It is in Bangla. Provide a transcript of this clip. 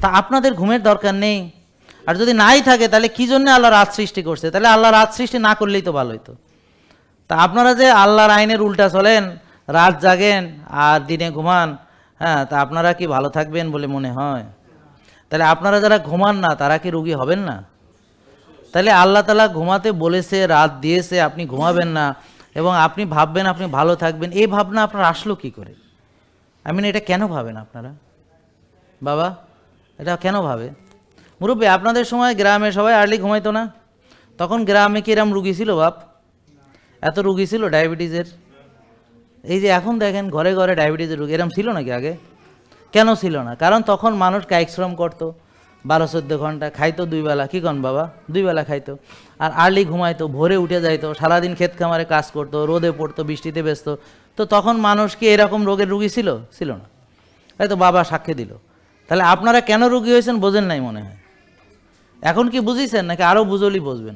তা আপনাদের ঘুমের দরকার নেই। আর যদি নাই থাকে তাহলে কি জন্য আল্লাহ রাত সৃষ্টি করছে? তাহলে আল্লাহ রাত সৃষ্টি না করলেই তো ভালো হতো। তা আপনারা যে আল্লাহর আইনের উল্টা চলেন, রাত জাগেন আর দিনে ঘুমান, হ্যাঁ, তা আপনারা কি ভালো থাকবেন বলে মনে হয়? তাহলে আপনারা যারা ঘুমান না তারা কি রোগী হবেন না? তাহলে আল্লাহ তাআলা ঘুমাতে বলেছে, রাত দিয়েছে, আপনি ঘুমাবেন না এবং আপনি ভাববেন আপনি ভালো থাকবেন, এই ভাবনা আপনার আসলো কি করে? এটা কেন ভাবেন আপনারা বাবা? এটা কেন ভাবে? মুরব্বী, আপনাদের সময় গ্রামে সবাই আর্লি ঘুমাইতো না? তখন গ্রামে কি এরম রুগী ছিল বাপ? এত রুগী ছিল ডায়াবেটিসের? এই যে এখন দেখেন ঘরে ঘরে ডায়াবেটিসের রুগী, এরম ছিল নাকি আগে? কেন ছিল না? কারণ তখন মানুষ কায়িক শ্রম করতো 12-14 ঘন্টা, খাইতো 2 বেলা, কি কন বাবা? 2 বেলা খাইতো, আর আর্লি ঘুমাইতো, ভোরে উঠে যাইতো, সারাদিন ক্ষেত খামারে কাজ করতো, রোদে পড়তো, বৃষ্টিতে ব্যস্ত। তো তখন মানুষ কি এরকম রোগের রুগী ছিল? ছিল না। তাই তো বাবা সাক্ষী দিল। তাহলে আপনারা কেন রুগী হয়েছেন বোঝেন নাই মনে হয়। এখন কি বুঝিয়েছেন নাকি আরও বুঝলি বুঝবেন?